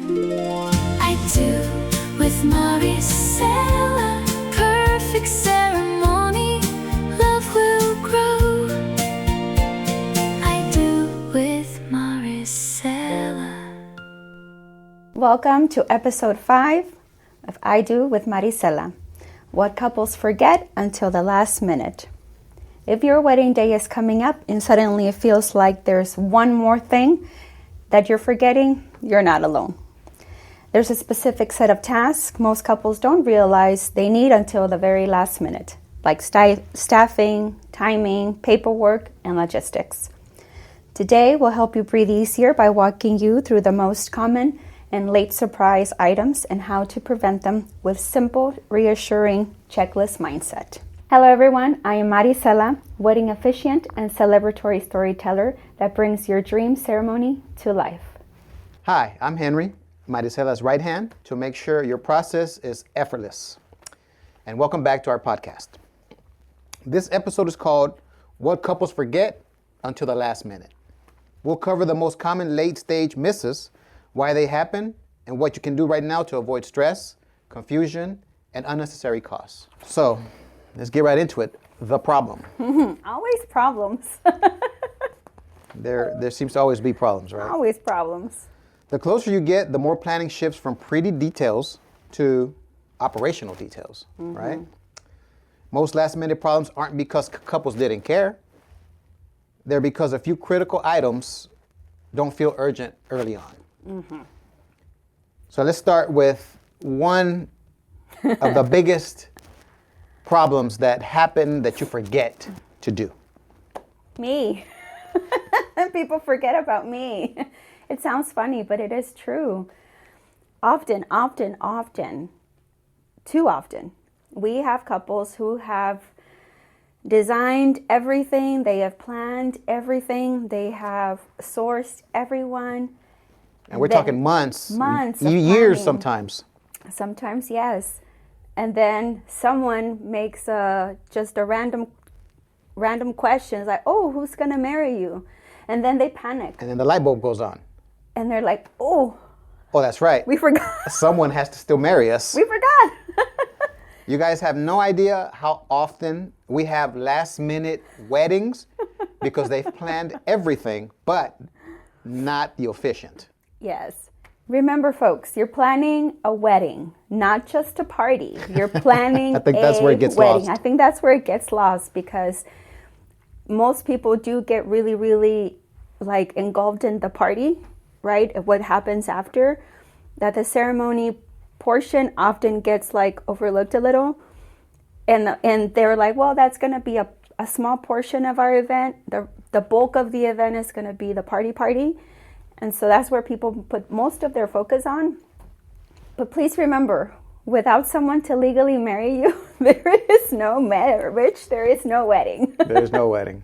I do with Maricela. Perfect ceremony, love will grow. I do with Maricela. Welcome to episode 5 of I Do with Maricela. What couples forget until the last minute. If your wedding day is coming up and suddenly it feels like there's one more thing that you're forgetting, you're not alone. There's a specific set of tasks most couples don't realize they need until the very last minute, like staffing, timing, paperwork, and logistics. Today, we'll help you breathe easier by walking you through the most common and late surprise items and how to prevent them with simple, reassuring checklist mindset. Hello everyone, I am Maricela, wedding officiant and celebratory storyteller that brings your dream ceremony to life. Hi, I'm Henry, Maricela's right hand, to make sure your process is effortless. And welcome back to our podcast. This episode is called What Couples Forget Until the Last Minute. We'll cover the most common late stage misses, why they happen, and what you can do right now to avoid stress, confusion, and unnecessary costs. So, let's get right into it. The problem. Always problems. There seems to always be problems, right? Always problems. The closer you get, the more planning shifts from pretty details to operational details, right? Most last-minute problems aren't because couples didn't care. They're because a few critical items don't feel urgent early on. So let's start with one of the biggest problems that happen that you forget to do. Me. People forget about me. It sounds funny, but it is true. Often, too often, we have couples who have designed everything, they have planned everything, they have sourced everyone. And we're talking months, of years planning. sometimes. Yes. And then someone makes just a random question, like, oh, who's going to marry you? And then they panic. And then the light bulb goes on. And they're like, oh, that's right. we forgot. Someone has to still marry us. We forgot. You guys have no idea how often we have last minute weddings because they've planned everything, but not the officiant. Yes. Remember, folks, you're planning a wedding, not just a party. You're planning I think that's where it gets wedding. lost. I think that's where it gets lost because most people do get really, really like engulfed in the party, right? What happens after, that the ceremony portion often gets like overlooked a little. And they're like, well, that's going to be a small portion of our event. The bulk of the event is going to be the party. And so that's where people put most of their focus on. But please remember, without someone to legally marry you, there is no marriage, there is no wedding. There's no wedding.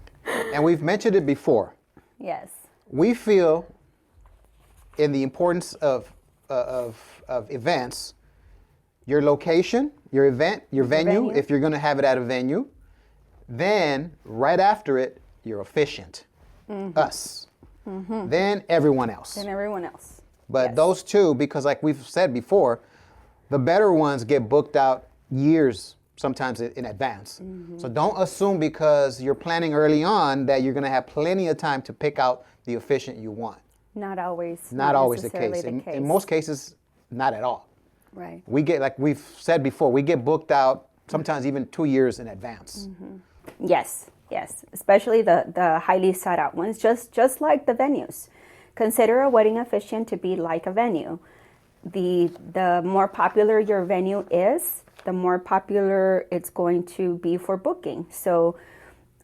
And we've mentioned it before. Yes. We feel in the importance of events, your location, your event, your venue, if you're going to have it at a venue. Then right after it, your officiant, us. Then everyone else. But yes. Those two, because like we've said before, the better ones get booked out years, sometimes in advance. So don't assume because you're planning early on that you're going to have plenty of time to pick out the officiant you want. Not always. Not always the case. In most cases, not at all. Right. We get, like we've said before, we get booked out sometimes even 2 years in advance. Yes. Especially the highly sought out ones, just like the venues. Consider a wedding officiant to be like a venue. The more popular your venue is, the more popular it's going to be for booking. So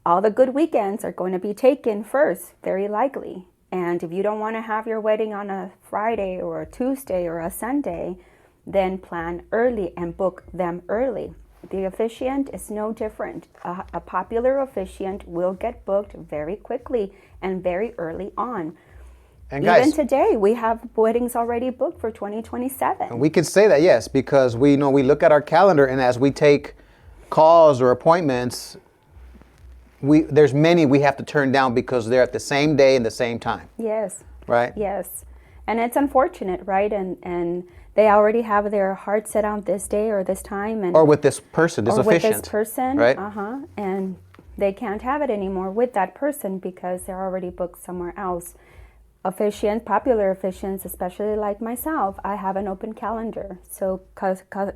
all the good weekends are going to be taken first, very likely. And if you don't want to have your wedding on a Friday or a Tuesday or a Sunday, then plan early and book them early. The officiant is no different. A popular officiant will get booked very quickly and very early on. And guys, even today, we have weddings already booked for 2027. And we can say that, yes, because we look at our calendar, and as we take calls or appointments, there's many we have to turn down because they're at the same day and the same time. Yes. Right? Yes. And it's unfortunate, right? And they already have their heart set on this day or this time, and or with this person, this or with officiant, this person, right? And they can't have it anymore with that person because they're already booked somewhere else. Officiants, popular officiants, especially like myself, I have an open calendar, so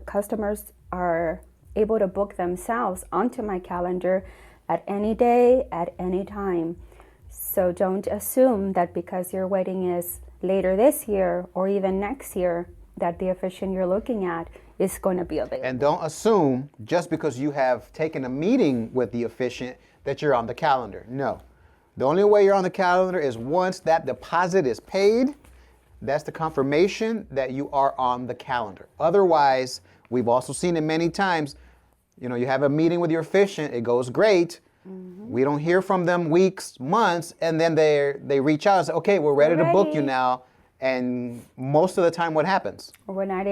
customers are able to book themselves onto my calendar at any day, at any time. So don't assume that because your wedding is later this year or even next year that the officiant you're looking at is going to be available. And don't assume just because you have taken a meeting with the officiant that you're on the calendar. No. The only way you're on the calendar is once that deposit is paid. That's the confirmation that you are on the calendar. Otherwise, we've also seen it many times. You know, you have a meeting with your officiant, it goes great. We don't hear from them weeks, months, and then they reach out and say, okay, we're ready to book you now. And most of the time, what happens? We're not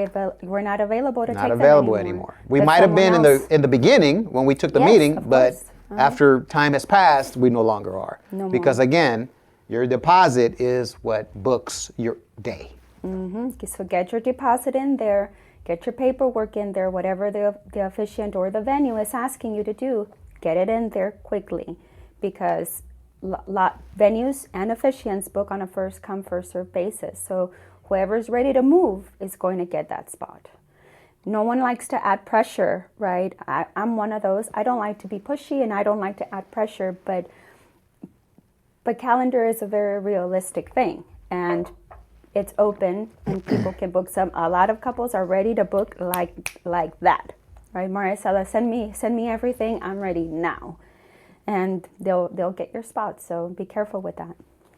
available to take Not them available anymore. We But might have been someone else- in the beginning when we took the Yes, meeting, of but course. after time has passed, we no longer are. No more. Because again, your deposit is what books your day. So get your deposit in there, get your paperwork in there, whatever the officiant or the venue is asking you to do, get it in there quickly, because venues and officiants book on a first come, first served basis. So whoever's ready to move is going to get that spot. No one likes to add pressure, right? I'm one of those. I don't like to be pushy and I don't like to add pressure, but calendar is a very realistic thing, and it's open and people can book. A lot of couples are ready to book like that, right? Maricela, send me everything. I'm ready now, and they'll get your spot. So be careful with that.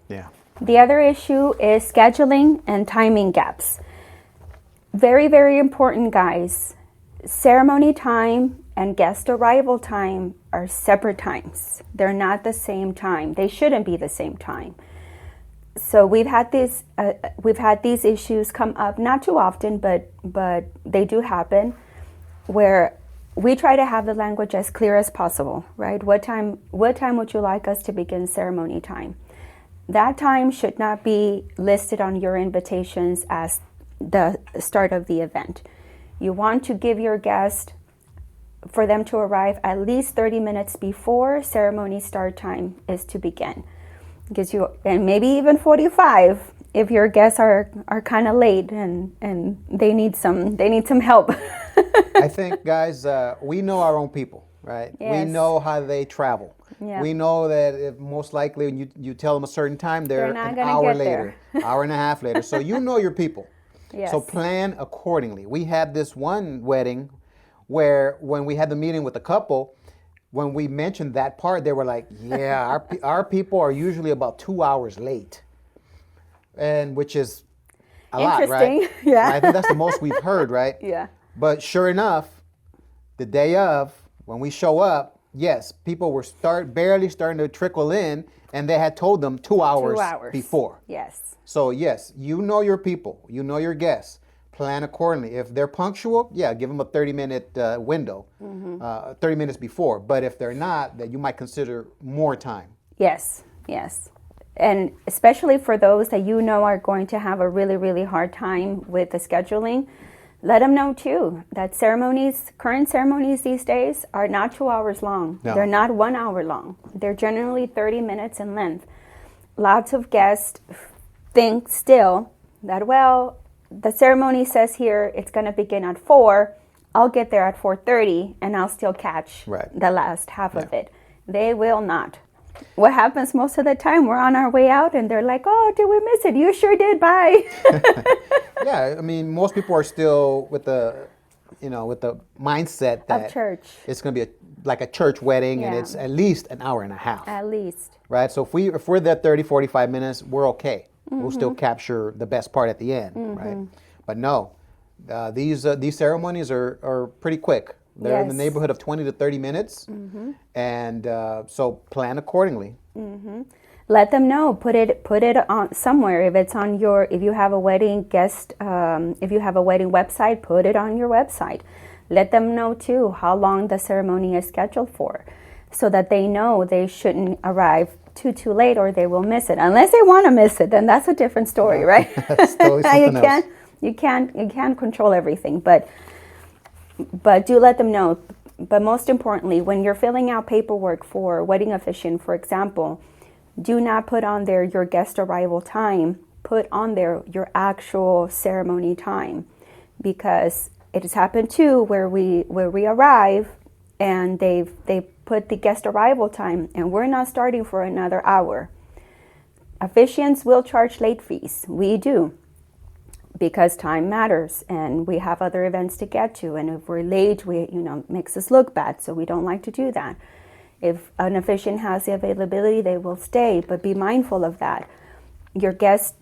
Yeah. The other issue is scheduling and timing gaps. Very, very important, guys. Ceremony time and guest arrival time are separate times. They're not the same time. They shouldn't be the same time. So we've had these issues come up, not too often, but they do happen, where we try to have the language as clear as possible, right? What time would you like us to begin ceremony time? That time should not be listed on your invitations as the start of the event. You want to give your guest, for them to arrive at least 30 minutes before ceremony start time is to begin. And maybe even 45 if your guests are kind of late and they need some help. I think, guys, we know our own people, right? Yes. We know how they travel. Yeah. We know that if most likely when you tell them a certain time, they're not an gonna hour get later, there. hour and a half later. So you know your people. Yes. So plan accordingly. We had this one wedding where when we had the meeting with the couple, when we mentioned that part, they were like, yeah, our people are usually about 2 hours late. And which is a lot, right? Interesting. Yeah. I think that's the most we've heard, right? Yeah. But sure enough, the day of, when we show up, yes, people were barely starting to trickle in, and they had told them 2 hours, 2 hours before. Yes. So yes, you know your people, you know your guests. Plan accordingly. If they're punctual, yeah, give them a 30-minute window, 30 minutes before. But if they're not, then you might consider more time. Yes. And especially for those that you know are going to have a really, really hard time with the scheduling, let them know too that current ceremonies these days are not 2 hours long. No. They're not 1 hour long. They're generally 30 minutes in length. Lots of guests think still that, well, the ceremony says here it's going to begin at 4. I'll get there at 4:30 and I'll still catch the last half of it. They will not. What happens most of the time, we're on our way out and they're like, oh, did we miss it? You sure did. Bye. Yeah, I mean, most people are still with the mindset that Of church. it's going to be like a church wedding, and Yeah. it's at least an hour and a half. At least. Right? So if we're there 30, 45 minutes, we're okay. We'll still capture the best part at the end, right? But no, these ceremonies are pretty quick. They're in the Yes. neighborhood of 20 to 30 minutes, and so plan accordingly. Let them know. Put it on somewhere. If you have a wedding guest, if you have a wedding website, put it on your website. Let them know too how long the ceremony is scheduled for, so that they know they shouldn't arrive too late, or they will miss it. Unless they want to miss it, then that's a different story, right? That's totally something else. You can't control everything, but do let them know. But most importantly, when you're filling out paperwork for wedding officiant, for example, do not put on there your guest arrival time. Put on there your actual ceremony time, because it has happened too where we arrive and they put the guest arrival time and we're not starting for another hour. Officiants will charge late fees. We do, because time matters and we have other events to get to, and if we're late, it makes us look bad, so we don't like to do that. If an officiant has the availability, they will stay, but be mindful of that. Your guest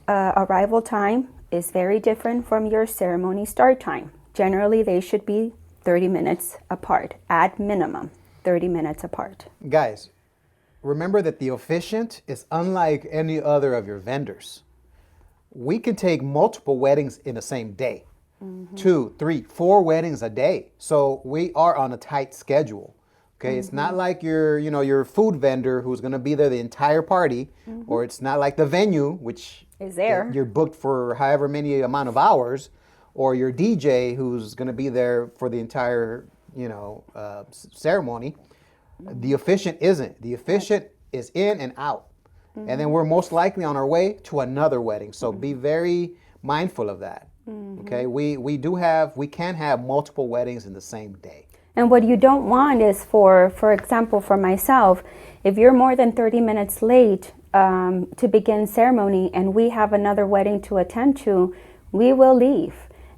arrival time is very different from your ceremony start time. Generally, they should be 30 minutes apart, at minimum 30 minutes apart. Guys, remember that the officiant is unlike any other of your vendors. We can take multiple weddings in the same day. 2, 3, 4 weddings a day. So we are on a tight schedule. Okay, it's not like your food vendor who's going to be there the entire party, or it's not like the venue, which is there. You're booked for however many amount of hours, or your DJ who's going to be there for the entire ceremony. The officiant isn't. The officiant is in and out, and then we're most likely on our way to another wedding. So be very mindful of that. Okay, we can have multiple weddings in the same day. And what you don't want is, for example, for myself, if you're more than 30 minutes late to begin ceremony and we have another wedding to attend to, we will leave.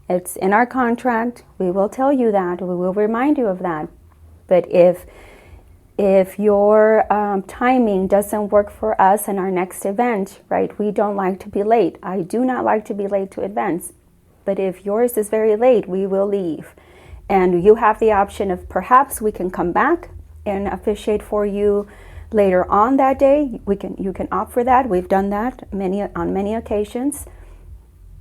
It's in our contract. We will tell you that. We will remind you of that. But if your timing doesn't work for us in our next event, right, we don't like to be late. I do not like to be late to events. But if yours is very late, we will leave. And you have the option of perhaps we can come back and officiate for you later on that day. You can opt for that. We've done that on many occasions.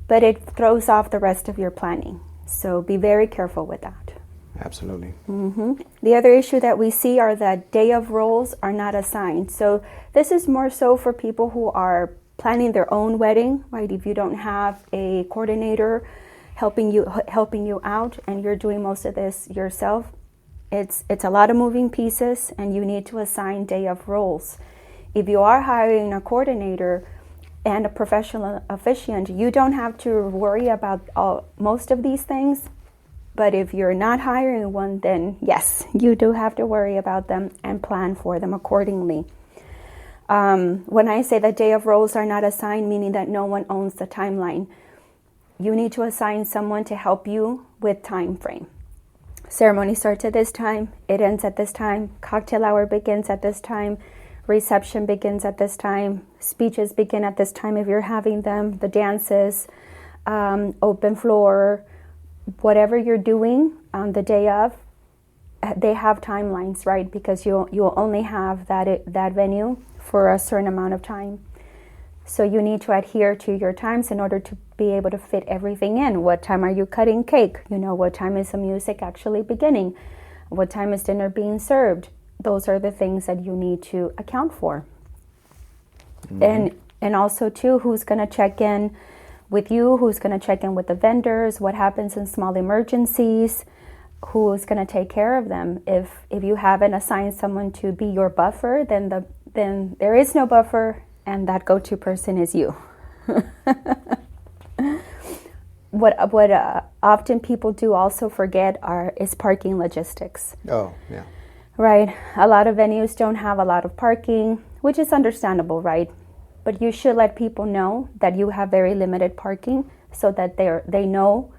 But it throws off the rest of your planning. So be very careful with that. Absolutely. The other issue that we see are that day of roles are not assigned. So this is more so for people who are planning their own wedding, right? If you don't have a coordinator helping you out and you're doing most of this yourself, it's a lot of moving pieces and you need to assign day of roles. If you are hiring a coordinator and a professional officiant, you don't have to worry about most of these things. But if you're not hiring one, then yes, you do have to worry about them and plan for them accordingly. When I say that day of roles are not assigned, meaning that no one owns the timeline, you need to assign someone to help you with time frame. Ceremony starts at this time, it ends at this time, cocktail hour begins at this time, reception begins at this time, speeches begin at this time if you're having them, the dances, open floor, whatever you're doing on the day of, they have timelines, right? Because you'll only have that venue for a certain amount of time. So you need to adhere to your times in order to be able to fit everything in. What time are you cutting cake? What time is the music actually beginning? What time is dinner being served? Those are the things that you need to account for. And also too, who's going to check in with you, who's going to check in with the vendors, what happens in small emergencies, who's going to take care of them. If you haven't assigned someone to be your buffer, then there is no buffer, and that go-to person is you. What often people do also forget is parking logistics. Oh, yeah. Right. A lot of venues don't have a lot of parking, which is understandable, right? But you should let people know that you have very limited parking so that they know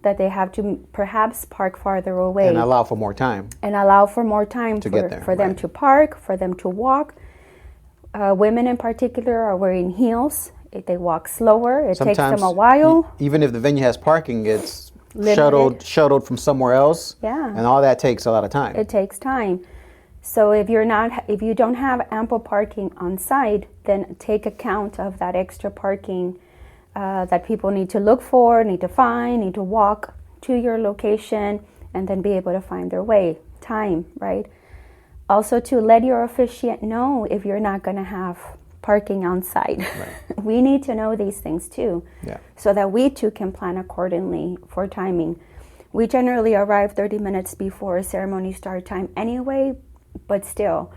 that they have to perhaps park farther away. And allow for more time. To get there, for them right. to park, for them to walk. Women in particular are wearing heels. If they walk slower, it takes them a while. Even if the venue has parking, it's Limited. shuttled from somewhere else. Yeah. And all that takes a lot of time. It takes time. So if you don't have ample parking on site, then take account of that extra parking that people need to look for, need to find, need to walk to your location, and then be able to find their way. Time, right? Also, to let your officiant know if you're not going to have parking on site. Right. We need to know these things too, Yeah. so that we too can plan accordingly for timing. We generally arrive 30 minutes before ceremony start time anyway, but still,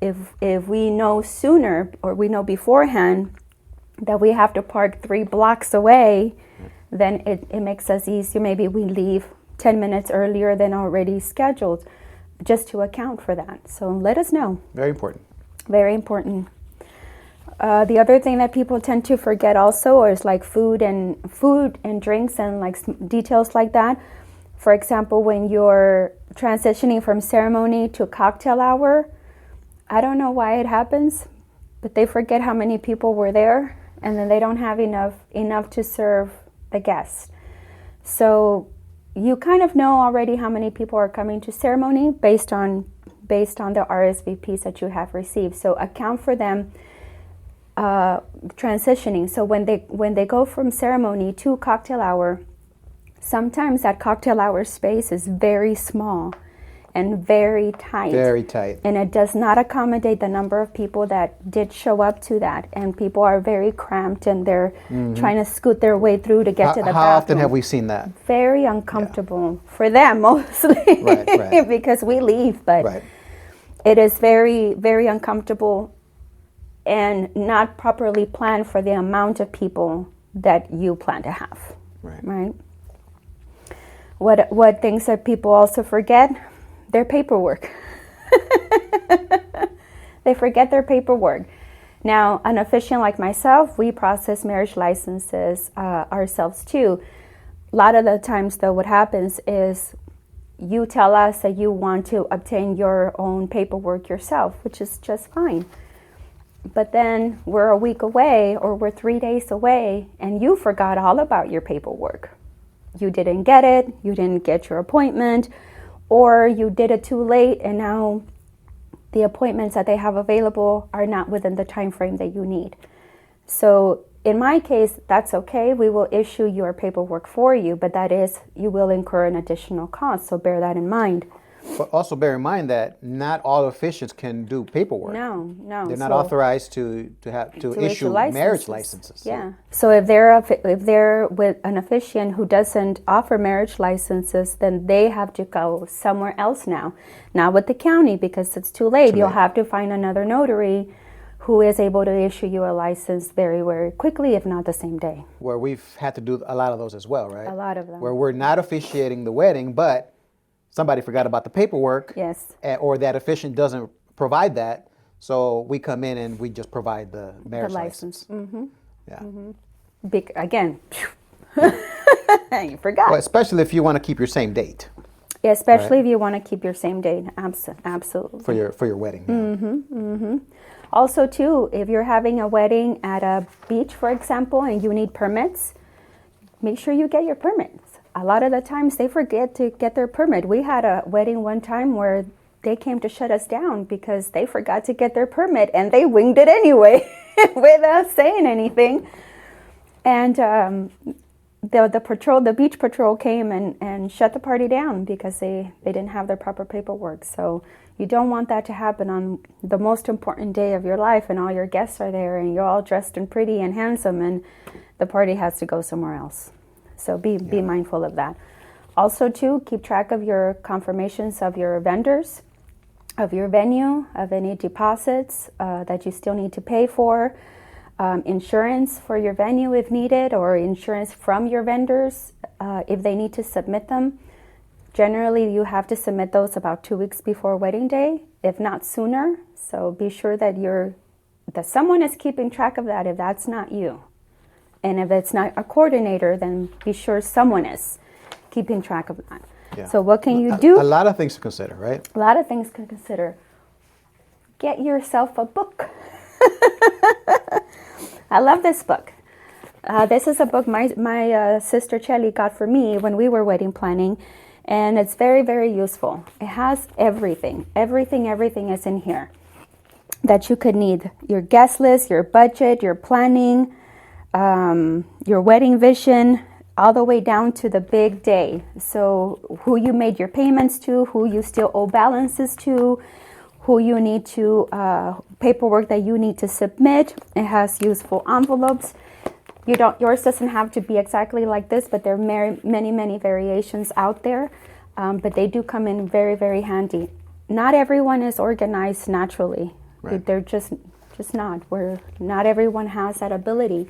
if we know sooner or we know beforehand that we have to park 3 blocks away, then it makes us easier. Maybe we leave 10 minutes earlier than already scheduled, just to account for that. So let us know. Very important. Very important. The other thing that people tend to forget also is like food and drinks and like details like that. For example, when you're transitioning from ceremony to cocktail hour, I don't know why it happens, but they forget how many people were there, and then they don't have enough to serve the guests. So you kind of know already how many people are coming to ceremony based on the RSVPs that you have received. So account for them transitioning. So when they go from ceremony to cocktail hour, sometimes that cocktail hour space is very small and very tight. Very tight. And it does not accommodate the number of people that did show up to that. And people are very cramped and they're trying to scoot their way through to get to the bathroom. How often have we seen that? Very uncomfortable for them mostly. Right. Because we leave, but Right. it is very, very uncomfortable and not properly planned for the amount of people that you plan to have. Right? What things that people also forget? Their paperwork. They forget their paperwork. Now, an officiant like myself, we process marriage licenses ourselves too. A lot of the times, though, what happens is you tell us that you want to obtain your own paperwork yourself, which is just fine. But then we're a week away or we're 3 days away and you forgot all about your paperwork. You didn't get it, you didn't get your appointment, or you did it too late and now the appointments that they have available are not within the time frame that you need. So in my case, that's okay. We will issue your paperwork for you, but that is, you will incur an additional cost, so bear that in mind. But also bear in mind that not all officiants can do paperwork. No. They're not authorized to issue marriage licenses. Yeah. So if they're with an officiant who doesn't offer marriage licenses, then they have to go somewhere else now. Not with the county because it's too late. You'll have to find another notary who is able to issue you a license very, very quickly, if not the same day. Where we've had to do a lot of those as well, right? A lot of them. Where we're not officiating the wedding, but somebody forgot about the paperwork. Yes. Or that officiant doesn't provide that. So we come in and we just provide the marriage license. Mm-hmm. Yeah. Mm-hmm. Again, you forgot. Well, especially if you want to keep your same date. Yeah, especially if you want to keep your same date. Absolutely. For your wedding. Yeah. Mm-hmm. Also, too, if you're having a wedding at a beach, for example, and you need permits, make sure you get your permits. A lot of the times they forget to get their permit. We had a wedding one time where they came to shut us down because they forgot to get their permit and they winged it anyway without saying anything. And the beach patrol came and shut the party down because they didn't have their proper paperwork. So you don't want that to happen on the most important day of your life and all your guests are there and you're all dressed and pretty and handsome and the party has to go somewhere else. So be mindful of that. Also, too, keep track of your confirmations of your vendors, of your venue, of any deposits that you still need to pay for, insurance for your venue if needed, or insurance from your vendors if they need to submit them. Generally, you have to submit those about 2 weeks before wedding day, if not sooner. So be sure that someone is keeping track of that if that's not you. And if it's not a coordinator, then be sure someone is keeping track of that. Yeah. So what can you do? A lot of things to consider, right? A lot of things to consider. Get yourself a book. I love this book. This is a book my sister Chelly got for me when we were wedding planning. And it's very, very useful. It has everything. Everything is in here that you could need. Your guest list, your budget, your planning, your wedding vision, all the way down to the big day. So who you made your payments to, who you still owe balances to, who you need to, paperwork that you need to submit. It has useful envelopes. Yours doesn't have to be exactly like this, but there are many variations out there. But they do come in very, very handy. Not everyone is organized naturally. Right. They're just not. Not everyone has that ability.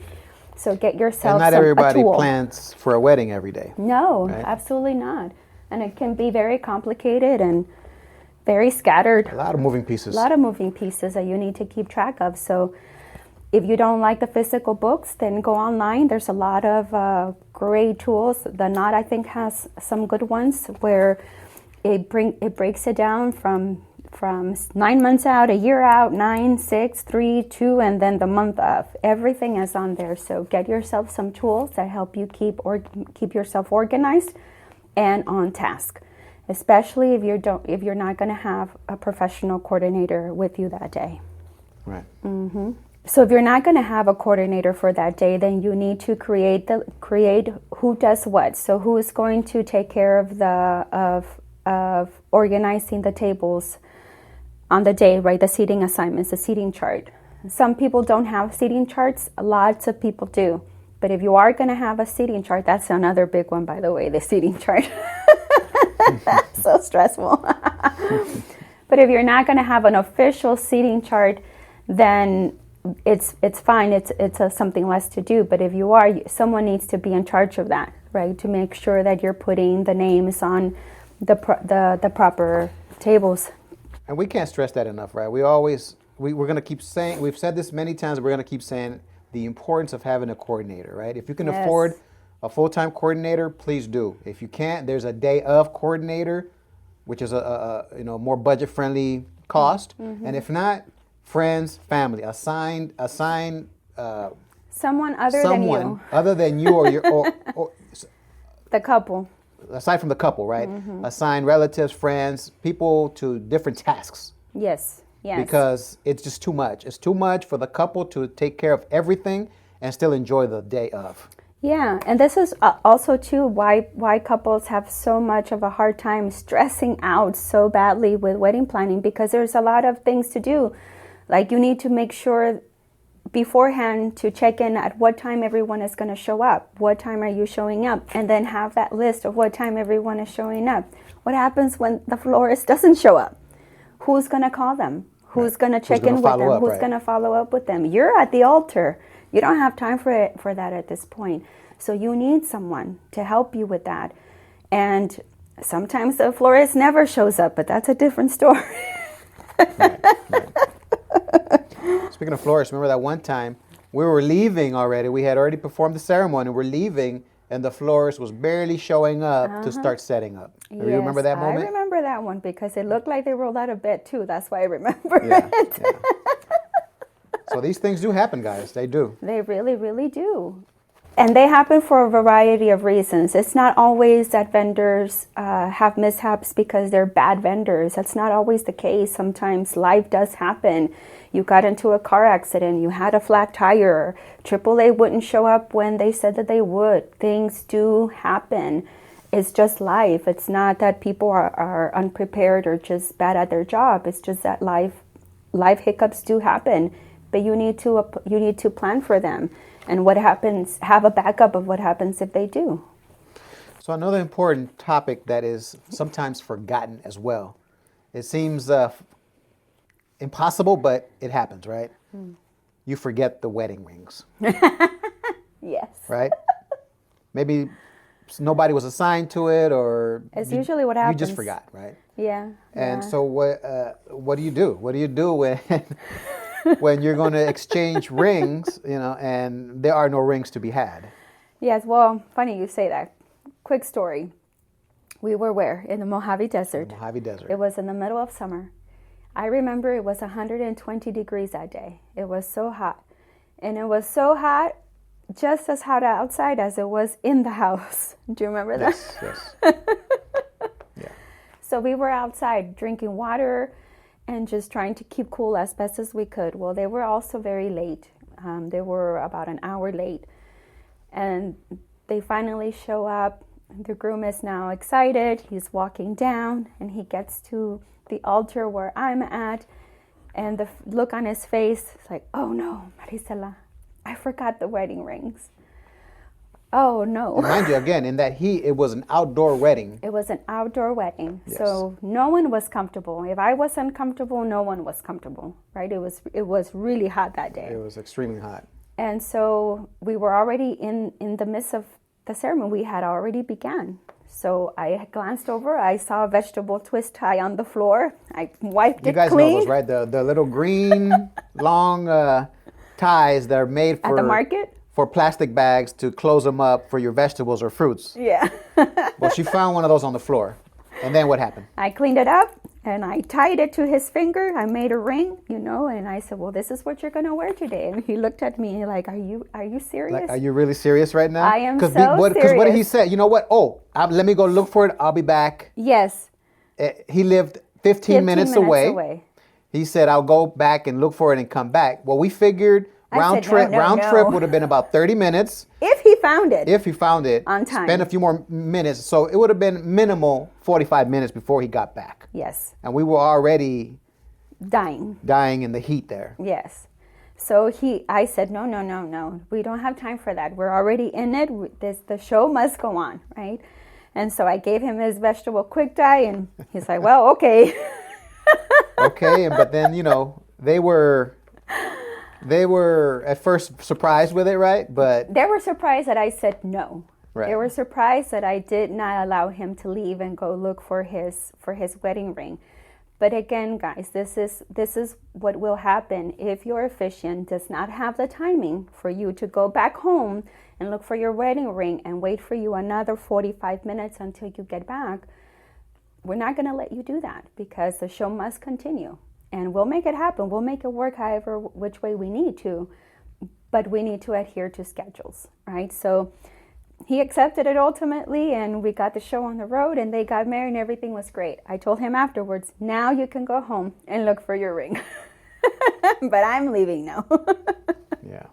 So get yourself And not a everybody tool. plans for a wedding every day. No, right? absolutely not. And it can be very complicated and very scattered. A lot of moving pieces. A lot of moving pieces that you need to keep track of. So if you don't like the physical books, then go online. There's a lot of great tools. The Knot, I think, has some good ones where it breaks it down from 9 months out, a year out, 9, 6, 3, 2, and then the month of. Everything is on there. So get yourself some tools that help you keep yourself organized and on task, especially if you're not going to have a professional coordinator with you that day. Right. So if you're not going to have a coordinator for that day, then you need to create who does what. So who is going to take care of organizing the tables on the day, right? The seating assignments, the seating chart. Some people don't have seating charts. Lots of people do. But if you are going to have a seating chart, that's another big one, by the way, the seating chart. So stressful. But if you're not going to have an official seating chart, then it's fine. It's something less to do. But if you are, someone needs to be in charge of that, right? To make sure that you're putting the names on the proper tables. And we can't stress that enough, right? We're going to keep saying, we've said this many times, we're going to keep saying the importance of having a coordinator, right? If you can afford a full-time coordinator, please do. If you can't, there's a day of coordinator, which is a more budget-friendly cost. And if not, friends, family, assign someone other than you or the couple. Aside from the couple, right? Assign relatives, friends, people to different tasks. Yes. Because it's just too much. It's too much for the couple to take care of everything and still enjoy the day of. Yeah, and this is also too why couples have so much of a hard time stressing out so badly with wedding planning, because there's a lot of things to do. Like you need to make sure beforehand to check in at what time everyone is going to show up. What time are you showing up? And then have that list of what time everyone is showing up. What happens when the florist doesn't show up? Who's going to call them? Who's going to check in with them? Who's going to follow up with them? You're at the altar. You don't have time for that at this point. So you need someone to help you with that. And sometimes the florist never shows up, but that's a different story. Right. Speaking of florists, remember that one time we were leaving already. We had already performed the ceremony. We're leaving, and the florist was barely showing up to start setting up. Yes, You remember that moment? I remember that one because it looked like they rolled out of bed too. That's why I remember it. Yeah. So these things do happen, guys. They do. They really, really do. And they happen for a variety of reasons. It's not always that vendors have mishaps because they're bad vendors. That's not always the case. Sometimes life does happen. You got into a car accident. You had a flat tire. AAA wouldn't show up when they said that they would. Things do happen. It's just life. It's not that people are unprepared or just bad at their job. It's just that life hiccups do happen. But you need to plan for them. And what happens, have a backup of what happens if they do. So another important topic that is sometimes forgotten as well. It seems impossible, but it happens, right? You forget the wedding rings. Yes. Right? Maybe nobody was assigned to it, or it's usually what happens. You just forgot, right? Yeah. And so what do you do? What do you do when when you're going to exchange rings, and there are no rings to be had? Yes, well, funny you say that. Quick story. We were where? In the Mojave Desert. The Mojave Desert. It was in the middle of summer. I remember it was 120 degrees that day. It was so hot. And it was so hot, just as hot outside as it was in the house. Do you remember that? Yes. Yeah. So we were outside drinking water and just trying to keep cool as best as we could. Well, they were also very late. They were about an hour late. And they finally show up, The groom is now excited. He's walking down and he gets to the altar where I'm at. And the look on his face is like, oh no, Maricela, I forgot the wedding rings. Oh no. And mind you, again, in that heat, it was an outdoor wedding. It was an outdoor wedding. Yes. So no one was comfortable. If I was uncomfortable, no one was comfortable, right? It was really hot that day. It was extremely hot. And so we were already in the midst of the ceremony. We had already begun. So I glanced over. I saw a vegetable twist tie on the floor. I wiped You it guys clean. know those, right? The little green, long ties that are made for At the market? for plastic bags to close them up for your vegetables or fruits. Yeah. Well, she found one of those on the floor. And then what happened? I cleaned it up and I tied it to his finger. I made a ring, and I said, well, this is what you're going to wear today. And he looked at me like, are you serious? Like, are you really serious right now? I am Because so what did he serious. say? You know what? Oh, let me go look for it. I'll be back. Yes. He lived 15 minutes away. He said, I'll go back and look for it and come back. Well, we figured round trip would have been about 30 minutes. If he found it. If he found it. On time. Spend a few more minutes. So it would have been minimal 45 minutes before he got back. Yes. And we were already Dying. in the heat there. Yes. So I said, no. We don't have time for that. We're already in it. The show must go on, right? And so I gave him his vegetable quick dye and he's like, well, okay. Okay, but then, they were at first surprised with it, right? But They were surprised that I said no. Right. They were surprised that I did not allow him to leave and go look for his wedding ring. But again, guys, this is what will happen if your officiant does not have the timing for you to go back home and look for your wedding ring and wait for you another 45 minutes until you get back. We're not going to let you do that because the show must continue. And we'll make it happen. We'll make it work however which way we need to. But we need to adhere to schedules, right? So he accepted it ultimately, and we got the show on the road, and they got married, and everything was great. I told him afterwards, now you can go home and look for your ring. But I'm leaving now. yeah.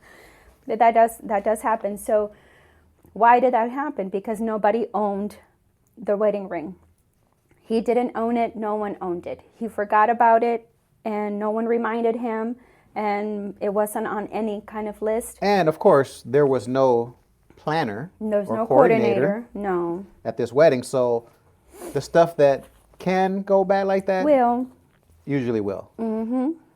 But that does happen. So why did that happen? Because nobody owned the wedding ring. He didn't own it. No one owned it. He forgot about it, and no one reminded him, and it wasn't on any kind of list. And of course, there was no planner There's or no coordinator. No. at this wedding. So the stuff that can go bad like that usually will.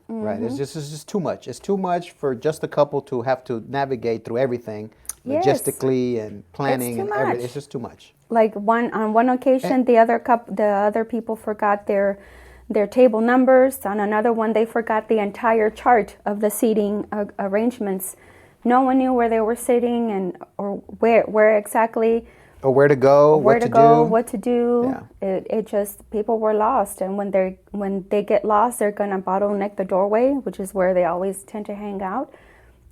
Right. It's just too much. It's too much for just a couple to have to navigate through everything Yes. logistically and planning It's too and everything. much. It's just too much. Like on one occasion, the other people forgot their table numbers. On another one, they forgot the entire chart of the seating arrangements. No one knew where they were sitting or where exactly. Or where to go, what to do. Yeah. It just, people were lost, and when they get lost, they're gonna bottleneck the doorway, which is where they always tend to hang out,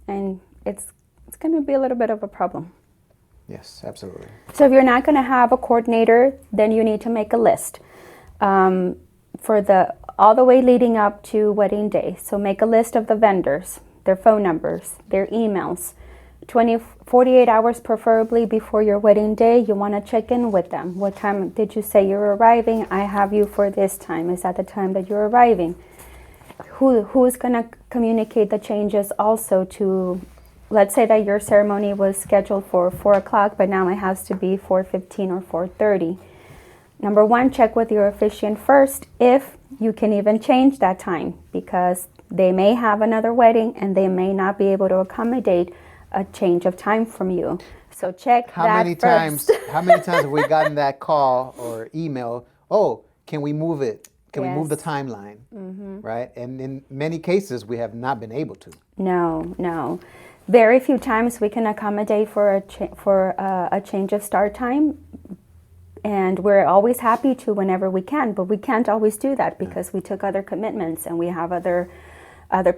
and it's gonna be a little bit of a problem. Yes, absolutely. So if you're not going to have a coordinator, then you need to make a list for all the way leading up to wedding day. So make a list of the vendors, their phone numbers, their emails. 48 hours preferably before your wedding day, you want to check in with them. What time did you say you're arriving? I have you for this time. Is that the time that you're arriving? Who's going to communicate the changes also to... Let's say that your ceremony was scheduled for 4 o'clock, but now it has to be 4:15 or 4:30. Number one, check with your officiant first if you can even change that time, because they may have another wedding and they may not be able to accommodate a change of time from you. So check How that many first. times have we gotten that call or email? Oh, can we move it? Can we move the Yes. timeline? Right? And in many cases, we have not been able to. No. Very few times we can accommodate for a change of start time, and we're always happy to whenever we can. But we can't always do that because we took other commitments and we have other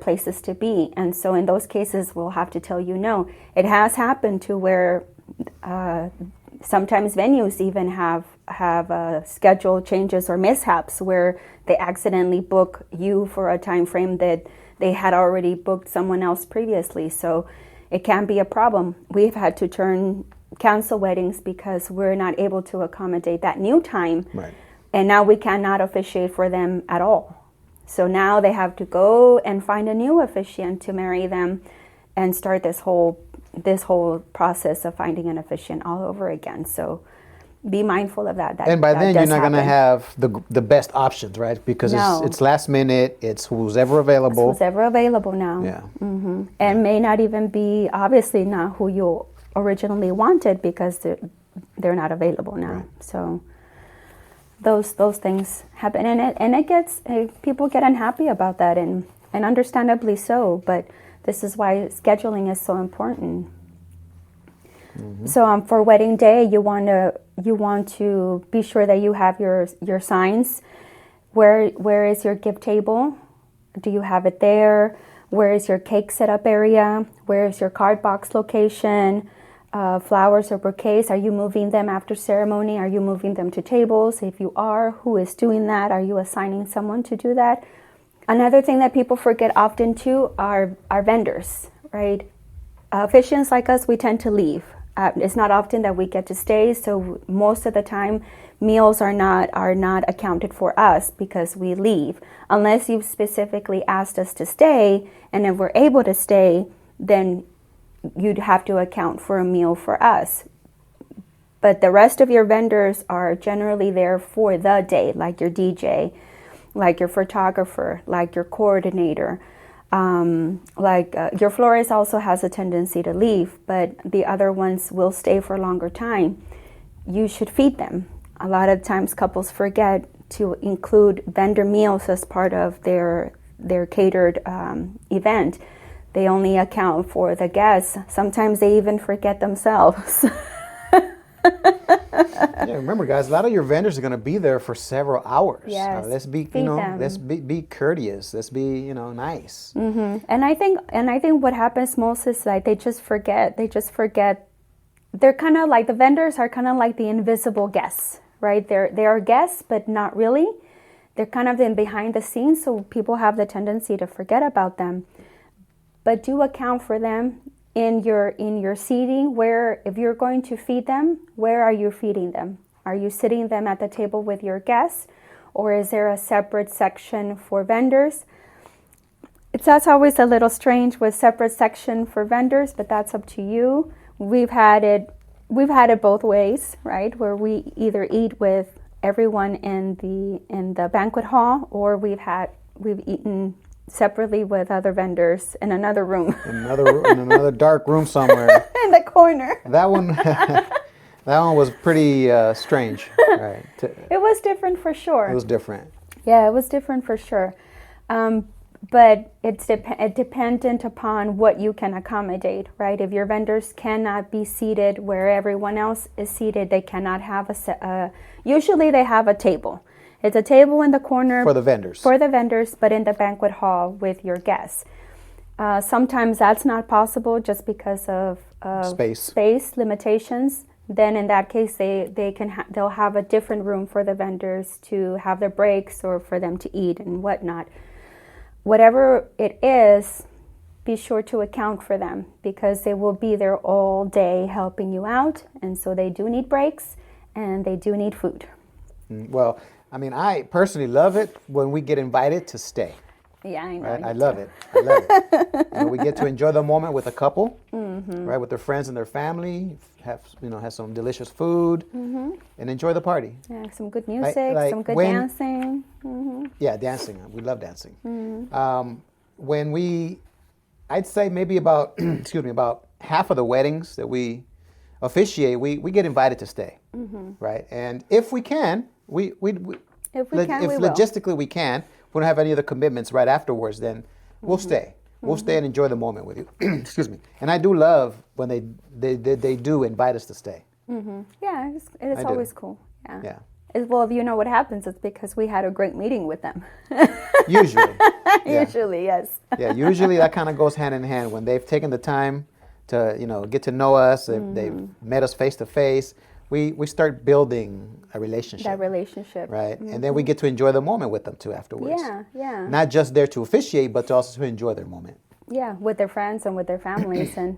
places to be. And so in those cases, we'll have to tell you no. It has happened to where sometimes venues even have schedule changes or mishaps where they accidentally book you for a time frame that they had already booked someone else previously. So it can be a problem. We've had to turn cancel weddings because we're not able to accommodate that new time. Right. And now we cannot officiate for them at all. So now they have to go and find a new officiant to marry them and start this whole process of finding an officiant all over again. So be mindful of that. And by then, you're not going to happen. have the best options, right? Because No. it's last minute. It's who's ever available. Who's ever available now. Yeah. And may not even be, obviously, not who you originally wanted because they're not available now. Right. So those things happen, and it gets people get unhappy about that, and understandably so. But this is why scheduling is so important. So for wedding day, you want to be sure that you have your signs. Where is your gift table? Do you have it there? Where is your cake setup area? Where is your card box location? Flowers or bouquets, are you moving them after ceremony? Are you moving them to tables? If you are, who is doing that? Are you assigning someone to do that? Another thing that people forget often too are vendors, right? Officiants like us, we tend to leave. It's not often that we get to stay, so most of the time meals are not accounted for us because we leave. Unless you've specifically asked us to stay, and if we're able to stay, then you'd have to account for a meal for us. But the rest of your vendors are generally there for the day, like your DJ, like your photographer, like your coordinator, your florist also has a tendency to leave, but the other ones will stay for a longer time. You should feed them. A lot of times couples forget to include vendor meals as part of their catered event. They only account for the guests. Sometimes they even forget themselves. Yeah, remember, guys, a lot of your vendors are going to be there for several hours. Yes, Let's be, feed them. let's be courteous. Let's be, nice. And I think what happens most is like they just forget. They're kind of like, the vendors are kind of like the invisible guests, right? They are guests, but not really. They're kind of in behind the scenes, so people have the tendency to forget about them. But do account for them in your seating. Where, if you're going to feed them, where are you feeding them? Are you sitting them at the table with your guests, or is there a separate section for vendors? That's always a little strange with separate section for vendors, but that's up to you. We've had it both ways, right? Where we either eat with everyone in the banquet hall, or we've eaten separately with other vendors in another room. In another dark room somewhere. In the corner. That one was pretty strange. Right. It was different for sure. It was different. Yeah, it was different for sure. But it's dependent upon what you can accommodate, right? If your vendors cannot be seated where everyone else is seated, they cannot have usually they have a table. It's a table in the corner. For the vendors. For the vendors, but in the banquet hall with your guests. Sometimes that's not possible just because of space limitations. Then in that case, they'll have a different room for the vendors to have their breaks or for them to eat and whatnot. Whatever it is, be sure to account for them because they will be there all day helping you out. And so they do need breaks and they do need food. Well, I mean, I personally love it when we get invited to stay. Yeah, I know. Right? I love it. We get to enjoy the moment with a couple, right, with their friends and their family, have some delicious food, and enjoy the party. Yeah, some good music, some good dancing. Yeah, dancing. We love dancing. I'd say maybe about about half of the weddings that we officiate, we get invited to stay, right? And if we can, if logistically we can, we don't have any other commitments right afterwards, then we'll stay. We'll stay and enjoy the moment with you. Excuse me. And I do love when they do invite us to stay. Yeah, it's always cool. Yeah. Well, you know what happens? It's because we had a great meeting with them. Usually. Yeah. Usually, yes. Yeah, usually that kind of goes hand in hand when they've taken the time to get to know us. They've met us face to face. We start building a relationship. That relationship. Right. And then we get to enjoy the moment with them too afterwards. Yeah. Not just there to officiate, but to also to enjoy their moment. Yeah, with their friends and with their families. And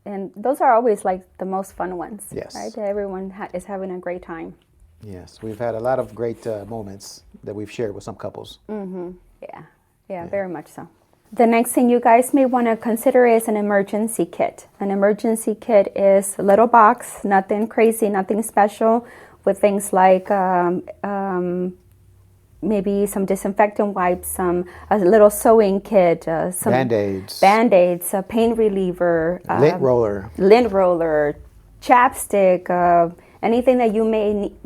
and those are always like the most fun ones. Yes. Right? Everyone is having a great time. Yes, we've had a lot of great moments that we've shared with some couples. Yeah, very much so. The next thing you guys may want to consider is an emergency kit. An emergency kit is a little box, nothing crazy, nothing special, with things like maybe some disinfectant wipes, a little sewing kit, some Band-Aids, a pain reliever, lint roller, chapstick, anything that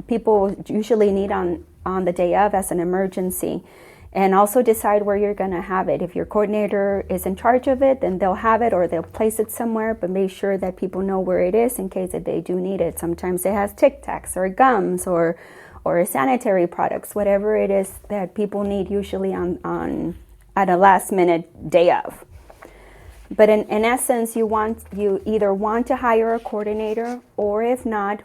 people usually need on the day of as an emergency. And also decide where you're going to have it. If your coordinator is in charge of it, then they'll have it or they'll place it somewhere, but make sure that people know where it is in case that they do need it. Sometimes it has Tic Tacs or gums or sanitary products, whatever it is that people need usually on at a last minute day of. But in essence, you either want to hire a coordinator, or if not,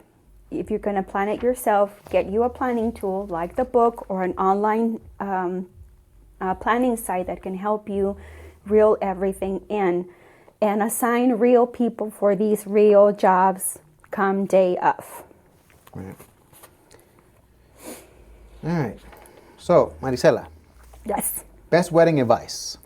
if you're going to plan it yourself, get you a planning tool like the book or an online planning site that can help you reel everything in and assign real people for these real jobs come day of. Right. All right. So, Maricela. Yes. Best wedding advice.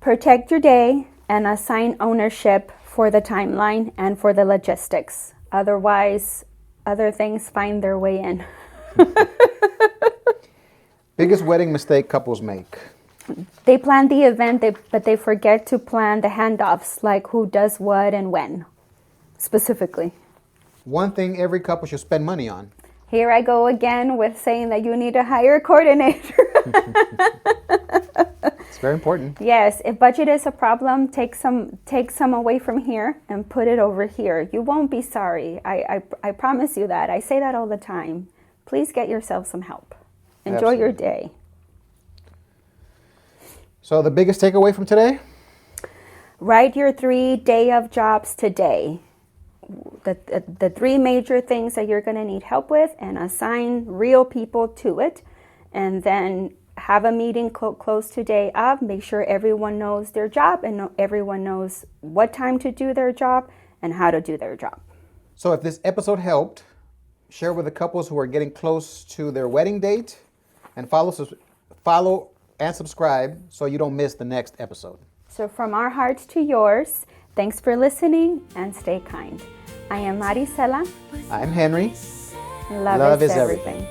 Protect your day and assign ownership for the timeline and for the logistics. Otherwise, other things find their way in. Biggest wedding mistake couples make. They plan the event, but they forget to plan the handoffs, like who does what and when, specifically. One thing every couple should spend money on. Here I go again with saying that you need to hire a coordinator. It's very important. Yes, if budget is a problem, take some away from here and put it over here. You won't be sorry. I promise you that. I say that all the time. Please get yourself some help. Enjoy your day. So the biggest takeaway from today? Write your 3 day of jobs today. The 3 major things that you're going to need help with, and assign real people to it. And then have a meeting close to day of. Make sure everyone knows their job and everyone knows what time to do their job and how to do their job. So if this episode helped, share with the couples who are getting close to their wedding date, and follow and subscribe so you don't miss the next episode. So from our hearts to yours, thanks for listening and stay kind. I am Maricela. I'm Henry. Love is everything.